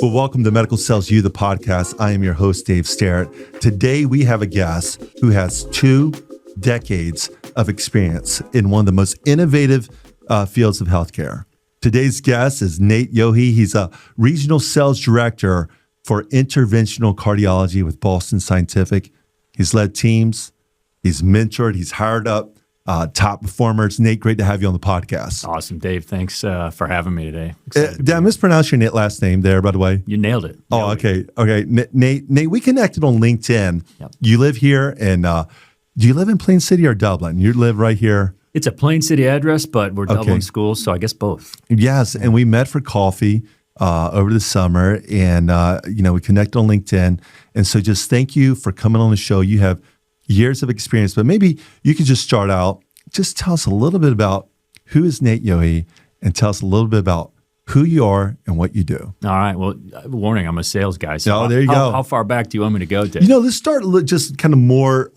Well, welcome to Medical Sells You, the podcast. I am your host, Dave Sterrett. Today, we have a guest who has 2 decades of experience in one of the most innovative fields of healthcare. Today's guest is Nate Yohe. He's a regional sales director for Interventional Cardiology with Boston Scientific. He's led teams, he's mentored, he's hired up top performers. Nate, great to have you on the podcast. Awesome, Dave. Thanks for having me today. Did I mispronounce your last name there, by the way? You nailed it. Okay. Nate, we connected on LinkedIn. Yep. You live here, and do you live in Plain City or Dublin? You live right here? It's a Plain City address, but we're Dublin schools, so I guess both. Yes, and we met for coffee over the summer, and we connected on LinkedIn. And so just thank you for coming on the show. You have years of experience, but maybe you could just start out, just tell us a little bit about who is Nate Yohe, and tell us a little bit about who you are and what you do. All right. Well, warning, I'm a sales guy. So there you go. How far back do you want me to go, Dave? Let's start just kind of more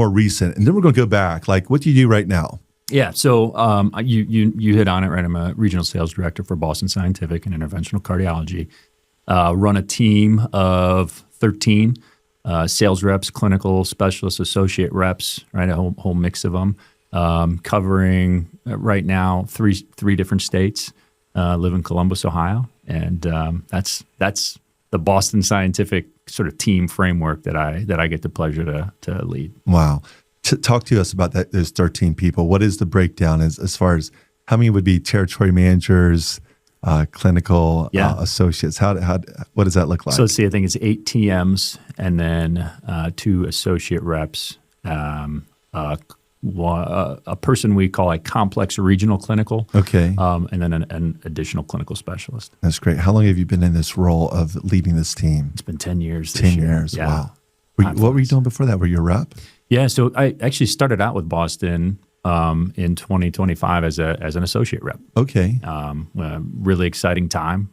recent, and then we're going to go back. Like, what do you do right now? Yeah. So you hit on it, right? I'm a regional sales director for Boston Scientific and Interventional Cardiology. Run a team of 13 sales reps, clinical specialists, associate reps, right? A whole mix of them, covering right now three different states. Live in Columbus, Ohio, and that's the Boston Scientific sort of team framework that I get the pleasure to lead. Wow. Talk to us about that. There's 13 people. What is the breakdown as far as how many would be territory managers, clinical associates? What does that look like? So let's see. I think it's 8 TMs and then 2 associate reps. A person we call a complex regional clinical. Okay. And then an additional clinical specialist. That's great. How long have you been in this role of leading this team? It's been 10 years. 10 years. Yeah. Wow. What were you doing before that? Were you a rep? Yeah. So I actually started out with Boston in 2025 as an associate rep. Okay. Really exciting time.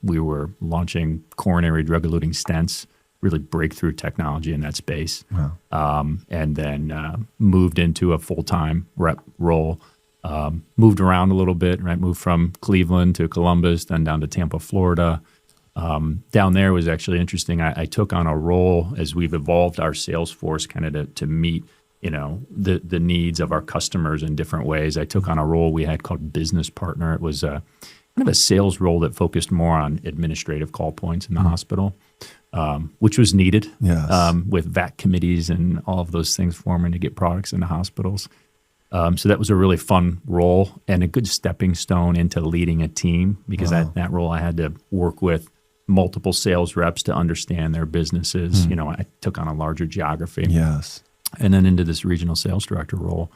We were launching coronary drug-eluting stents, really breakthrough technology in that space. Wow. And then moved into a full-time rep role. Moved around a little bit, right? Moved from Cleveland to Columbus, then down to Tampa, Florida. Down there was actually interesting. I took on a role as we've evolved our sales force kind of to meet, the needs of our customers in different ways. I took on a role we had called business partner. It was kind of a sales role that focused more on administrative call points in the hospital. Which was needed with VAC committees and all of those things forming to get products into hospitals. So that was a really fun role and a good stepping stone into leading a team because that role I had to work with multiple sales reps to understand their businesses. I took on a larger geography. Yes. And then into this regional sales director role,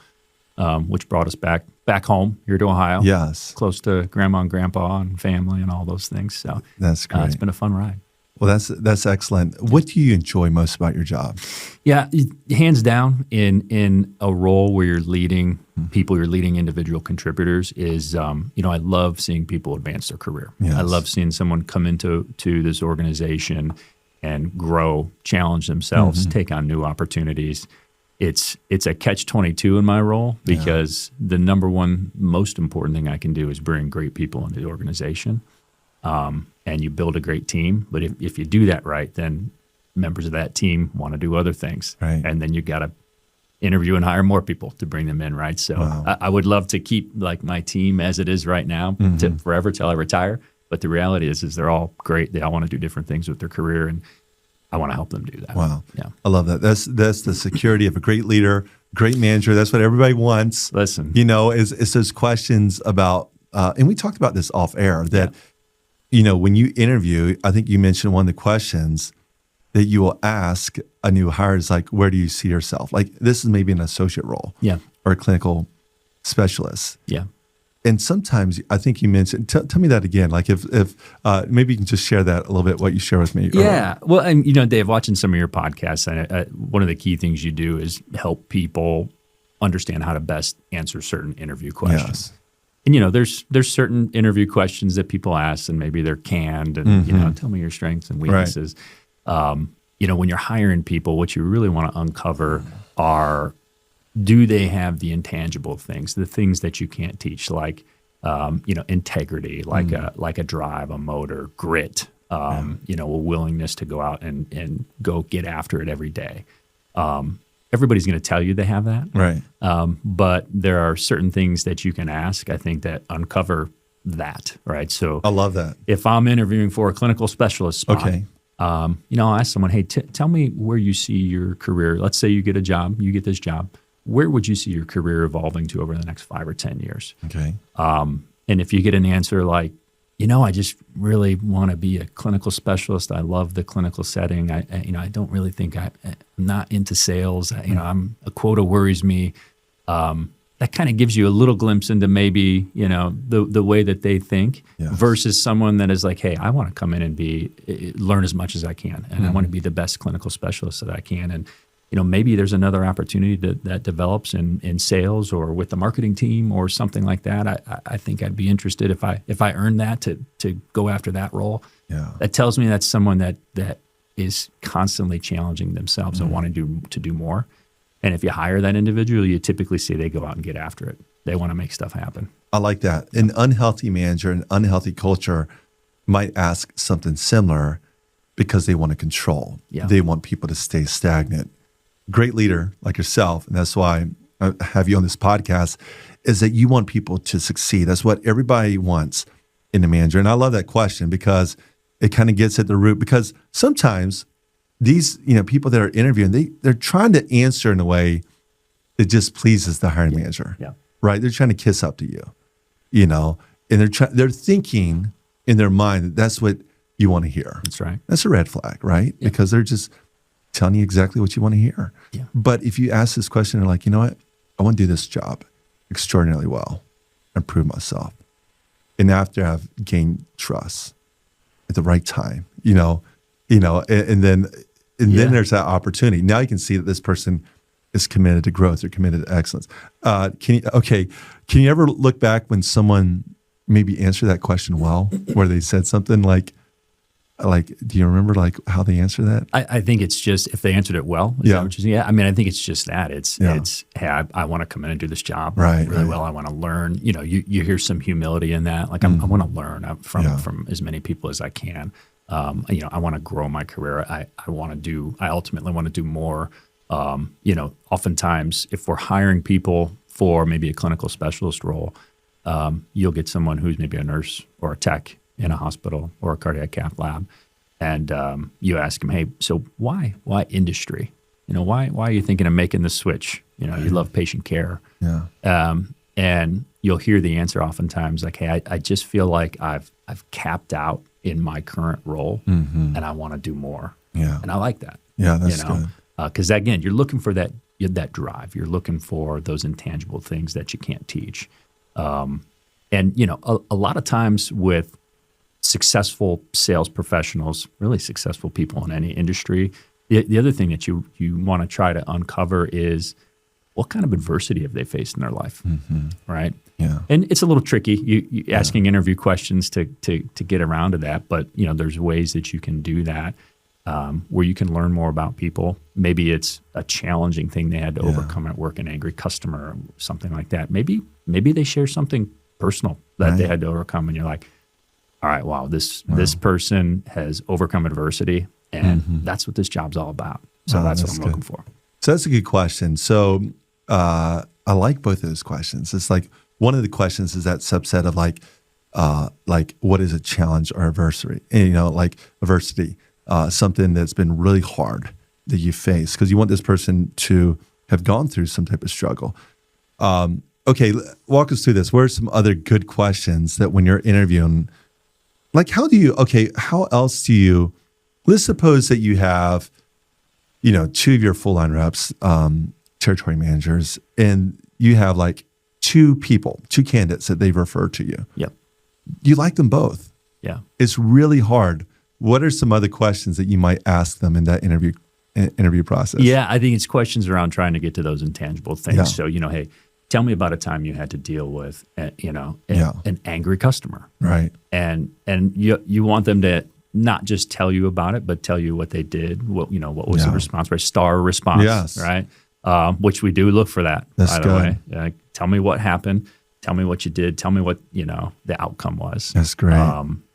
which brought us back home here to Ohio. Yes. Close to grandma and grandpa and family and all those things. So that's great. It's been a fun ride. Well, that's excellent. What do you enjoy most about your job? Yeah, hands down, in a role where you're leading people, you're leading individual contributors is, I love seeing people advance their career. Yes. I love seeing someone come into this organization and grow, challenge themselves, take on new opportunities. It's a catch-22 in my role because the number one most important thing I can do is bring great people into the organization. And you build a great team. But if you do that right, then members of that team want to do other things. Right. And then you got to interview and hire more people to bring them in, right? So I would love to keep like my team as it is right now to forever till I retire. But the reality is they're all great. They all want to do different things with their career, and I want to help them do that. Wow. Yeah. I love that. That's the security of a great leader, great manager. That's what everybody wants. Listen. Is those questions about, and we talked about this off air, that when you interview, I think you mentioned one of the questions that you will ask a new hire is like, where do you see yourself? Like, this is maybe an associate role or a clinical specialist. Yeah. And sometimes I think you mentioned, tell me that again. Like if maybe you can just share that a little bit, what you share with me. Yeah. Well, and Dave, watching some of your podcasts, one of the key things you do is help people understand how to best answer certain interview questions. Yes. And there's certain interview questions that people ask, and maybe they're canned, and tell me your strengths and weaknesses. Right. When you're hiring people, what you really want to uncover are, do they have the intangible things, the things that you can't teach, like integrity, like a drive, a motor, grit, a willingness to go out and go get after it every day. Everybody's going to tell you they have that. Right. But there are certain things that you can ask, I think, that uncover that, right? So I love that. If I'm interviewing for a clinical specialist spot, Okay. I'll ask someone, hey, tell me where you see your career. Let's say you get this job. Where would you see your career evolving to over the next 5 or 10 years? Okay. And if you get an answer like, I just really want to be a clinical specialist. I love the clinical setting. I don't really think I'm not into sales. A quota worries me. That kind of gives you a little glimpse into maybe, the way that they think versus someone that is like, hey, I want to come in and learn as much as I can. And I want to be the best clinical specialist that I can. And, maybe there's another opportunity that develops in sales or with the marketing team or something like that. I think I'd be interested if I earned that to go after that role. Yeah. That tells me that's someone that is constantly challenging themselves and wanting to do more. And if you hire that individual, you typically see they go out and get after it. They want to make stuff happen. I like that. An unhealthy manager, an unhealthy culture might ask something similar because they want to control. Yeah. They want people to stay stagnant. Great leader like yourself, and that's why I have you on this podcast, is that you want people to succeed. That's what everybody wants in a manager. And I love that question because it kind of gets at the root, because sometimes these people that are interviewing, they're trying to answer in a way that just pleases the hiring manager. Yeah. Right? They're trying to kiss up to you, and they're thinking in their mind that that's what you want to hear. That's right. That's a red flag, right? Yeah. Because they're just telling you exactly what you want to hear. Yeah. But if you ask this question, they're like, you know what? I want to do this job extraordinarily well and prove myself. And after I've gained trust at the right time, and then there's that opportunity. Now you can see that this person is committed to growth. They're committed to excellence. Can you ever look back when someone maybe answered that question well, where they said something like, do you remember how they answer that? I think it's just if they answered it well. I think it's just that. It's hey, I want to come in and do this job really well. I want to learn. You hear some humility in that. I want to learn from as many people as I can. I want to grow my career. I ultimately want to do more. Oftentimes if we're hiring people for maybe a clinical specialist role, you'll get someone who's maybe a nurse or a tech in a hospital or a cardiac cath lab. And you ask them, hey, so why industry? Why are you thinking of making the switch? You love patient care. Yeah. And you'll hear the answer oftentimes like, hey, I just feel like I've capped out in my current role and I want to do more. Yeah. And I like that. Yeah, that's good. Because again, you're looking for that drive. You're looking for those intangible things that you can't teach. And a lot of times with successful sales professionals, really successful people in any industry, the other thing that you want to try to uncover is what kind of adversity have they faced in their life, right? Yeah. And it's a little tricky, you asking interview questions to get around to that, but there's ways that you can do that where you can learn more about people. Maybe it's a challenging thing they had to overcome at work, an angry customer or something like that. Maybe they share something personal that they had to overcome, and you're like, all right, wow, this person has overcome adversity, and that's what this job's all about. So that's what I'm looking for. So that's a good question. So I like both of those questions. It's like one of the questions is that subset of what is a challenge or adversity? And, adversity, something that's been really hard that you face, because you want this person to have gone through some type of struggle. Okay, walk us through this. What are some other good questions that when you're interviewing, how else do you, let's suppose that you have, two of your full line reps, territory managers, and you have two candidates that they've referred to you. Yep. You like them both. Yeah. It's really hard. What are some other questions that you might ask them in that interview process? Yeah, I think it's questions around trying to get to those intangible things. Yeah. So, hey, tell me about a time you had to deal with, an angry customer. Right. And you want them to not just tell you about it, but tell you what they did. What was the response? Right, star response. Yes. Right. Which we do look for that. That's by the way. Tell me what happened. Tell me what you did. Tell me what, the outcome was. That's great.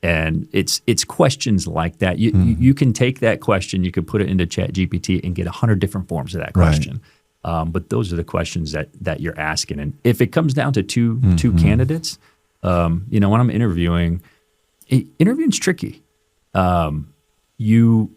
And it's questions like that. You can take that question, you could put it into ChatGPT and get 100 different forms of that question. But those are the questions that you're asking. And if it comes down to two candidates, when I'm interviewing's tricky. You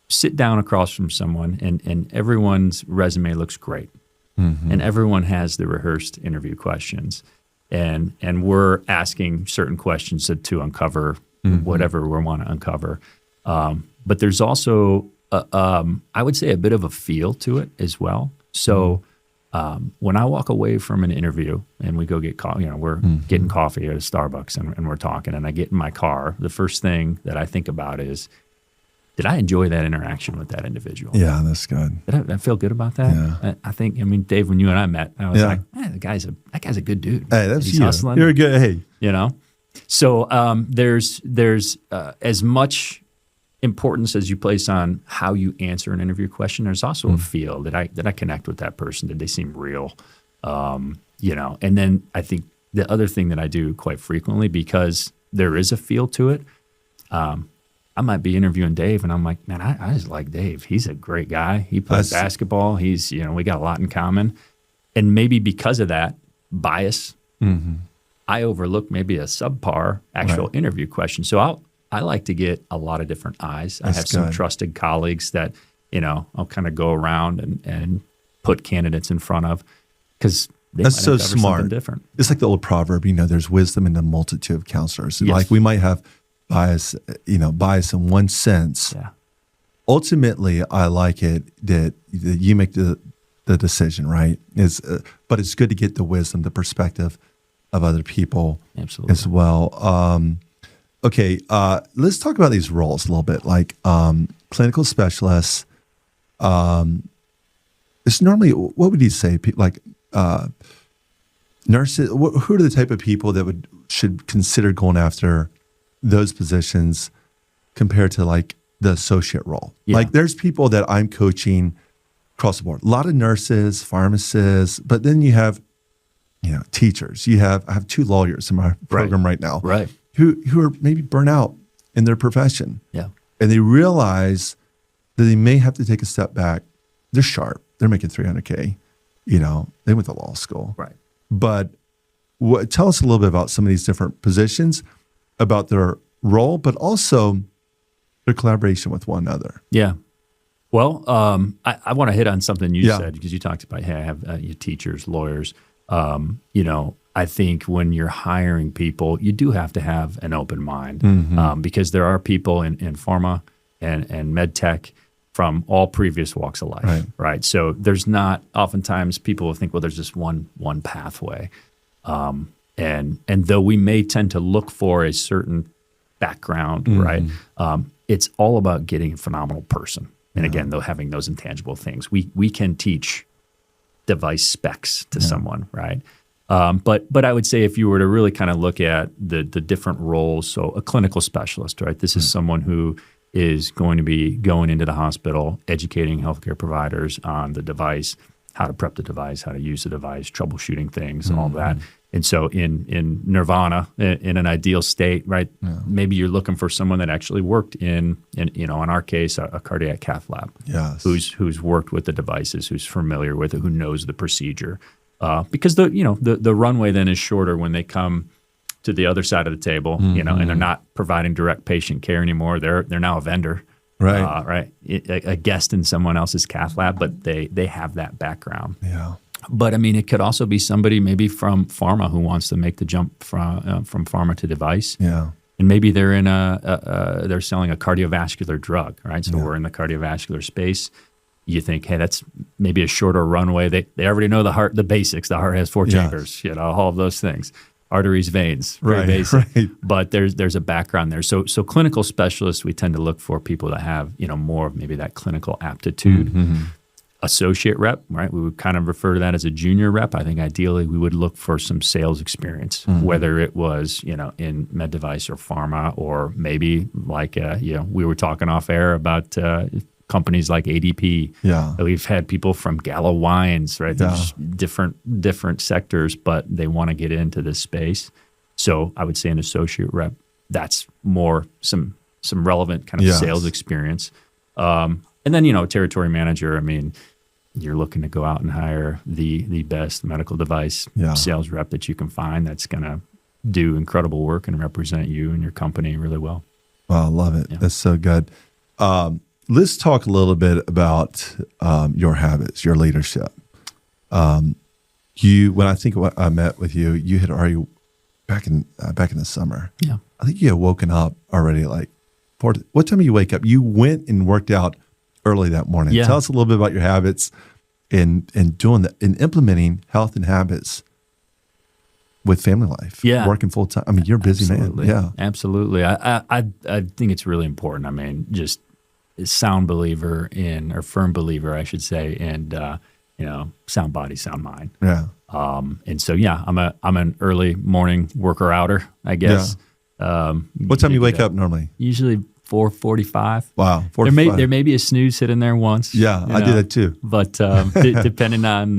sit down across from someone and everyone's resume looks great. And everyone has the rehearsed interview questions. And we're asking certain questions to uncover whatever we want to uncover. But there's also, I would say, a bit of a feel to it as well. So when I walk away from an interview and we go get coffee, we're getting coffee at a Starbucks and we're talking, and I get in my car, the first thing that I think about is, did I enjoy that interaction with that individual? Yeah, that's good. Did I feel good about that? Yeah. I think, Dave, when you and I met, I was like, that guy's a good dude. Hey, that's He's you. hustling. You're good. Hey. So there's as much importance as you place on how you answer an interview question. There's also a feel. Did I connect with that person? Did they seem real? And then I think the other thing that I do quite frequently, because there is a feel to it, I might be interviewing Dave and I'm like, man, I just like Dave. He's a great guy. He plays basketball. He's, we got a lot in common. And maybe because of that bias, I overlook maybe a subpar actual interview question. So I like to get a lot lot of different eyes. I have some trusted colleagues that, I'll kind of go around and put candidates in front of, because that's so smart. Different. It's like the old proverb, there's wisdom in the multitude of counselors. Yes. Like we might have bias in one sense. Yeah. Ultimately, I like it that you make the decision, right? But it's good to get the wisdom, the perspective of other people as well. Okay, let's talk about these roles a little bit. Like clinical specialists, it's normally, what would you say? Like nurses, who are the type of people that should consider going after those positions compared to like the associate role? Yeah. Like there's people that I'm coaching across the board. A lot of nurses, pharmacists, but then you have, teachers. I have 2 lawyers in my program right now. Right. Who are maybe burnt out in their profession. Yeah. And they realize that they may have to take a step back. They're sharp. They're making $300K. They went to law school. Right. But tell us a little bit about some of these different positions, about their role, but also their collaboration with one another. Yeah. Well, I want to hit on something you said, because you talked about, hey, I have your teachers, lawyers. I think when you're hiring people, you do have to have an open mind, because there are people in pharma and MedTech from all previous walks of life, right? So there's not, oftentimes people will think, well, there's just one pathway. And though we may tend to look for a certain background, right? It's all about getting a phenomenal person. And again, though, having those intangible things, we can teach device specs to someone, right? But I would say if you were to really kind of look at the different roles, so a clinical specialist, right? This is someone who is going to be going into the hospital, educating healthcare providers on the device, how to prep the device, how to use the device, troubleshooting things, all that. And so in Nirvana, in an ideal state, right, maybe you're looking for someone that actually worked in our case, a cardiac cath lab, who's worked with the devices, who's familiar with it, who knows the procedure. Because the runway then is shorter when they come to the other side of the table, and they're not providing direct patient care anymore. They're now a vendor. Right. A guest in someone else's cath lab, but they have that background. Yeah. But it could also be somebody maybe from pharma who wants to make the jump from pharma to device. Yeah. And maybe they're in they're selling a cardiovascular drug, right? So we're in the cardiovascular space. You think, hey, that's maybe a shorter runway. They already know the heart, the basics. The heart has 4 chambers, all of those things. Arteries, veins, very basic. Right. But there's a background there. So clinical specialists, we tend to look for people that have, more of maybe that clinical aptitude. Associate rep, right? We would kind of refer to that as a junior rep. I think ideally we would look for some sales experience, whether it was, in med device or pharma, or maybe like, we were talking off air about companies like ADP. Yeah. We've had people from Gallo Wines, right? Yeah. There's different sectors, but they want to get into this space. So I would say an associate rep, that's more some relevant kind of Yes. sales experience. And then, territory manager, I mean, you're looking to go out and hire the best medical device sales rep that you can find that's going to do incredible work and represent you and your company really well. Wow, I love it. Yeah. That's so good. Let's talk a little bit about your habits, your leadership. When I think I met with you, you had already back in the summer. Yeah. I think you had woken up already what time do you wake up? You went and worked out early that morning. Yeah. Tell us a little bit about your habits in doing that, in implementing health and habits with family life. Yeah. Working full time. I mean, you're a busy Absolutely. man. Yeah. Absolutely. I think it's really important. I mean, just a sound believer or firm believer, I should say, and sound body, sound mind. Yeah. And so I'm an early morning worker outer, I guess. What time do you wake up normally? Usually 4:45. Wow. There may be a snooze sitting there once. Yeah, I do that too. But depending on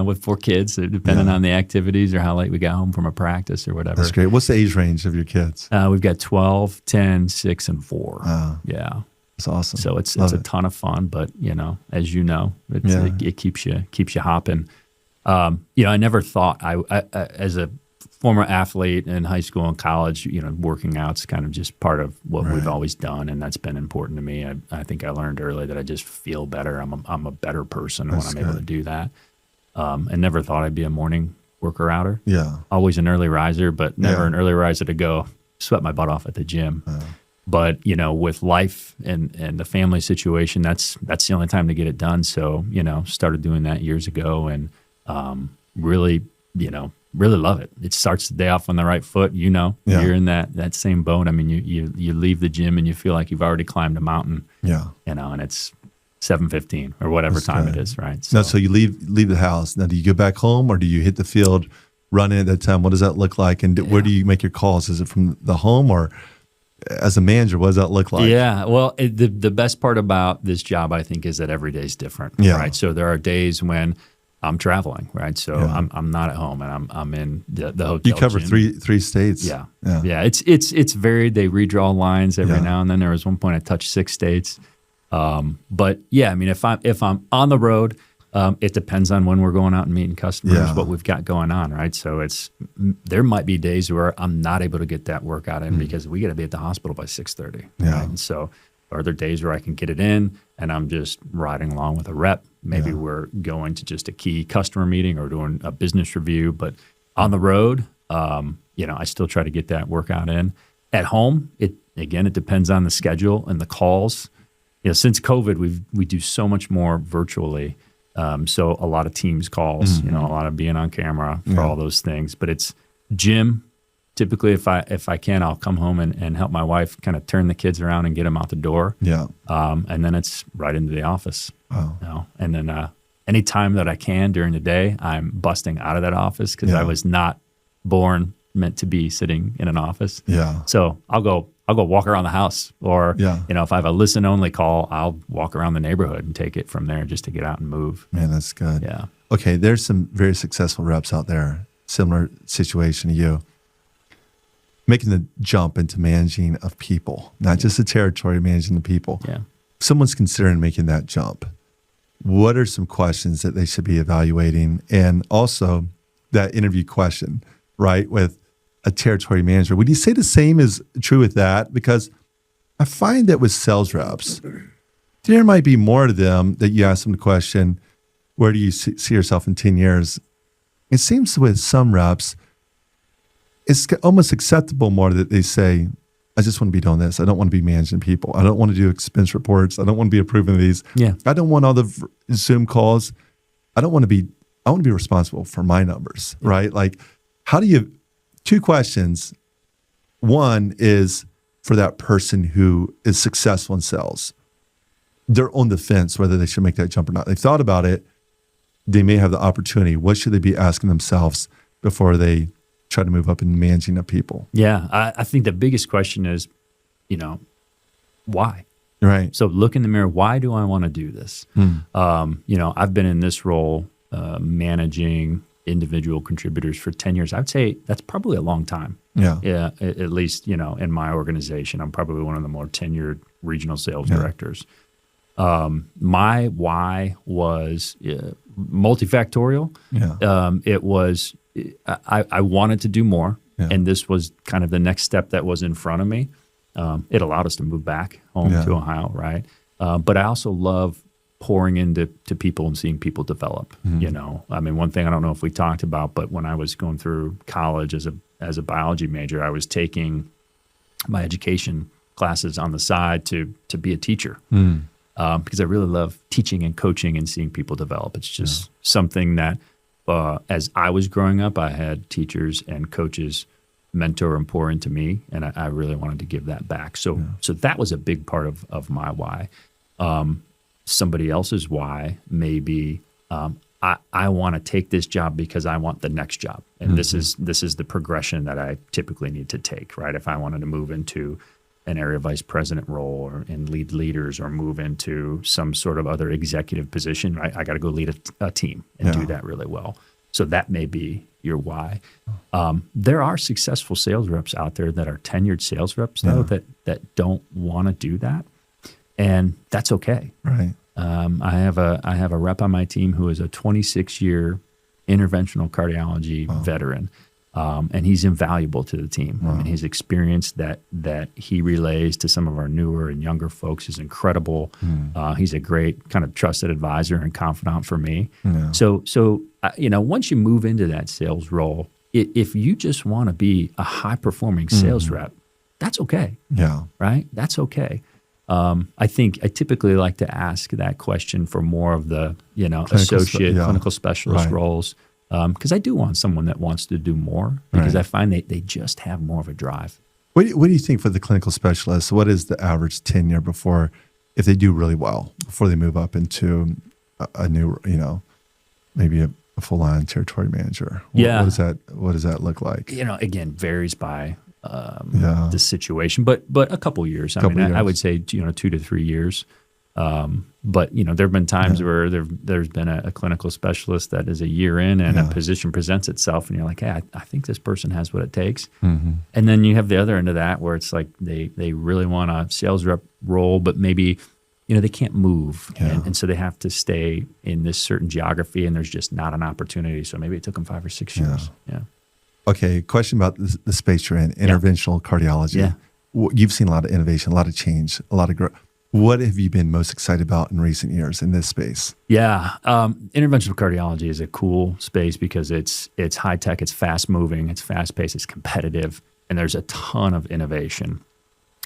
with 4 kids, depending on the activities or how late we got home from a practice or whatever. That's great. What's the age range of your kids? We've got 12, 10, 6, and 4. Wow. Yeah. That's awesome. So it's a ton of fun, but as you know, it keeps you hopping. I never thought I as a former athlete in high school and college, working out's kind of just part of what we've always done, and that's been important to me. I think I learned early that I just feel better. I'm a better person when I'm able to do that. And never thought I'd be a morning worker outer. Yeah. Always an early riser, but never an early riser to go sweat my butt off at the gym. But with life and the family situation, that's the only time to get it done. So started doing that years ago, and really love it. It starts the day off on the right foot. You're in that same boat. I mean, you leave the gym and you feel like you've already climbed a mountain. Yeah. And it's 7:15 or whatever time it is, right? So you leave the house. Now, do you go back home or do you hit the field running at that time? What does that look like? And where do you make your calls? Is it from the home or as a manager, what does that look like? Yeah, well, the best part about this job, I think, is that every day is different, right? So there are days when I'm traveling, right? So I'm not at home, and I'm in the hotel. You cover gym. three states. Yeah. It's varied. They redraw lines every now and then. There was one point I touched 6 states, but I mean, if I'm on the road, it depends on when we're going out and meeting customers, what we've got going on, right? So there might be days where I'm not able to get that workout in because we got to be at the hospital by 6:30. Yeah. Right? And so are there days where I can get it in and I'm just riding along with a rep? Maybe we're going to just a key customer meeting or doing a business review, but on the road, I still try to get that workout in. At home, it depends on the schedule and the calls. Since COVID, we do so much more virtually. So a lot of Teams calls, a lot of being on camera for all those things. But it's gym. Typically, if I can, I'll come home and help my wife kind of turn the kids around and get them out the door. Yeah. And then it's right into the office. Wow. And then any time that I can during the day, I'm busting out of that office because I was not meant to be sitting in an office. Yeah. So I'll go walk around the house, or if I have a listen only call, I'll walk around the neighborhood and take it from there just to get out and move. Man, that's good. Yeah. Okay, there's some very successful reps out there, similar situation to you, making the jump into managing of people, not just the territory, managing the people. Yeah. If someone's considering making that jump, what are some questions that they should be evaluating? And also that interview question, right, with a territory manager. Would you say the same is true with that? Because I find that with sales reps, there might be more to them that you ask them the question, where do you see yourself in 10 years? It seems with some reps, it's almost acceptable more that they say, I just want to be doing this. I don't want to be managing people. I don't want to do expense reports. I don't want to be approving these. Yeah. I don't want all the Zoom calls. I want to be responsible for my numbers, right? Like, how do you, 2 questions. One is for that person who is successful in sales. They're on the fence whether they should make that jump or not. They've thought about it. They may have the opportunity. What should they be asking themselves before they try to move up in managing of people? Yeah, I think the biggest question is, why? Right. So look in the mirror. Why do I want to do this? I've been in this role managing individual contributors for 10 years. I would say that's probably a long time. Yeah. At least, in my organization, I'm probably one of the more tenured regional sales directors. My why was multifactorial. Yeah. It was, I wanted to do more. Yeah. And this was kind of the next step that was in front of me. It allowed us to move back home to Ohio, right? But I also love pouring into people and seeing people develop. One thing I don't know if we talked about, but when I was going through college as a biology major, I was taking my education classes on the side to be a teacher because I really love teaching and coaching and seeing people develop. It's just something that as I was growing up, I had teachers and coaches mentor and pour into me, and I really wanted to give that back. So that was a big part of my why. Somebody else's why may be I want to take this job because I want the next job, and this is the progression that I typically need to take, right? If I wanted to move into an area vice president role or and lead leaders or move into some sort of other executive position, right? I got to go lead a team and do that really well. So that may be your why. There are successful sales reps out there that are tenured sales reps, though, that don't want to do that. And that's okay. Right. I have a rep on my team who is a 26-year interventional cardiology veteran, and he's invaluable to the team. Wow. And his experience that he relays to some of our newer and younger folks is incredible. He's a great kind of trusted advisor and confidant for me. Yeah. So once you move into that sales role, if you just want to be a high-performing sales rep, that's okay. Yeah. Right? That's okay. I typically like to ask that question for more of the associate clinical specialist roles because I do want someone that wants to do more because I find they just have more of a drive. What do you think for the clinical specialists? What is the average tenure before, if they do really well, before they move up into a new, maybe a full-on territory manager? What does that look like? Again, varies by the situation, but a couple years. I would say 2 to 3 years. But there have been times where there's been a clinical specialist that is a year in and a position presents itself, and you're like, hey, I think this person has what it takes. And then you have the other end of that where it's like they really want a sales rep role, but maybe they can't move, and so they have to stay in this certain geography, and there's just not an opportunity. So maybe it took them 5 or 6 years. Yeah. Okay, question about the space you're in, interventional cardiology. Yeah. You've seen a lot of innovation, a lot of change, a lot of growth. What have you been most excited about in recent years in this space? Yeah, interventional cardiology is a cool space because it's high tech, it's fast moving, it's fast paced, it's competitive, and there's a ton of innovation,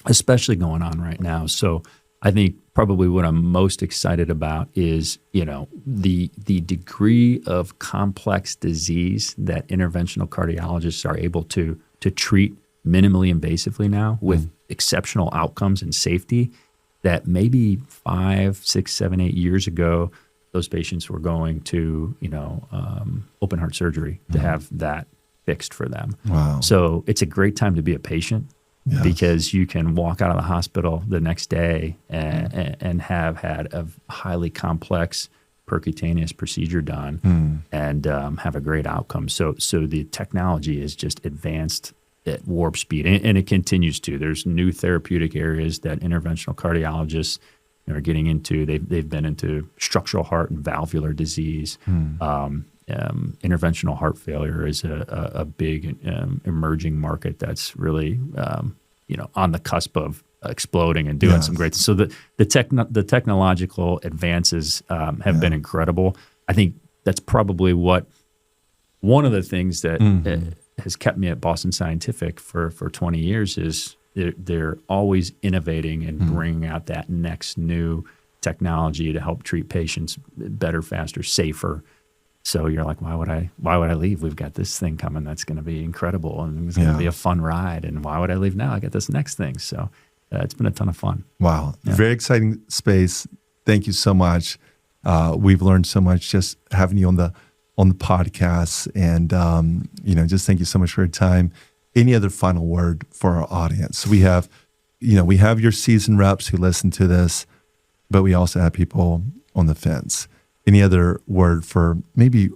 especially going on right now. So I think probably what I'm most excited about is, the degree of complex disease that interventional cardiologists are able to treat minimally invasively now with exceptional outcomes and safety that maybe 5, 6, 7, 8 years ago, those patients were going to, open heart surgery to have that fixed for them. Wow. So it's a great time to be a patient. Yes. Because you can walk out of the hospital the next day and have had a highly complex percutaneous procedure done and have a great outcome. So the technology is just advanced at warp speed, and it continues to. There's new therapeutic areas that interventional cardiologists are getting into. They've been into structural heart and valvular disease. Interventional heart failure is a big emerging market that's really on the cusp of exploding and doing some great things. So the technological advances have been incredible. I think that's probably one of the things that has kept me at Boston Scientific for 20 years is they're always innovating and bringing out that next new technology to help treat patients better, faster, safer. So you're like, why would I leave? We've got this thing coming that's going to be incredible, and it's going to be a fun ride. And why would I leave now? I got this next thing. So it's been a ton of fun. Wow. Yeah. Very exciting space. Thank you so much. We've learned so much just having you on the podcast, and just thank you so much for your time. Any other final word for our audience? We have we have your seasoned reps who listen to this, but we also have people on the fence. Any other word for maybe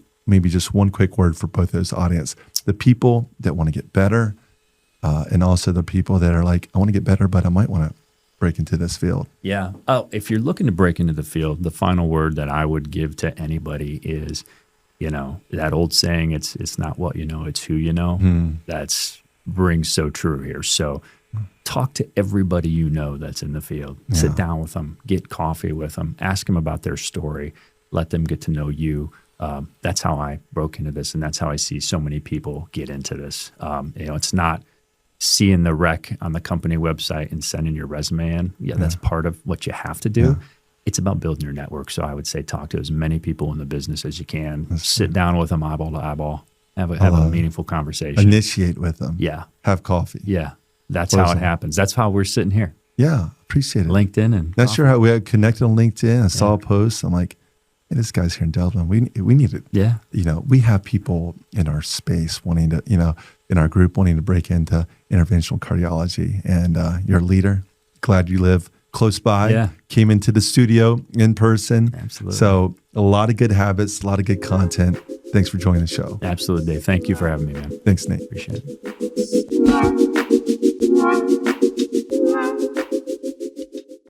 just one quick word for both those audience, the people that want to get better, and also the people that are like, I want to get better, but I might want to break into this field. Yeah. Oh, if you're looking to break into the field, the final word that I would give to anybody is, that old saying, it's not what you know, it's who you know. That's rings so true here. So talk to everybody you know that's in the field. Yeah. Sit down with them, get coffee with them, ask them about their story, let them get to know you. That's how I broke into this, and that's how I see so many people get into this. It's not seeing the rec on the company website and sending your resume in. Yeah, that's part of what you have to do. Yeah. It's about building your network. So I would say talk to as many people in the business as you can. Sit down with them eyeball to eyeball. Have a meaningful conversation. Initiate with them. Yeah. Have coffee. Yeah. That's how it happens. That's how we're sitting here. Yeah. Appreciate it. LinkedIn and not sure how we had connected on LinkedIn. I saw a post. I'm like, hey, this guy's here in Dublin. We need it. Yeah. We have people in our space wanting to, in our group wanting to break into interventional cardiology. And you're a leader. Glad you live close by. Yeah. Came into the studio in person. Absolutely. So a lot of good habits, a lot of good content. Thanks for joining the show. Absolutely, Dave. Thank you for having me, man. Thanks, Nate. Appreciate it.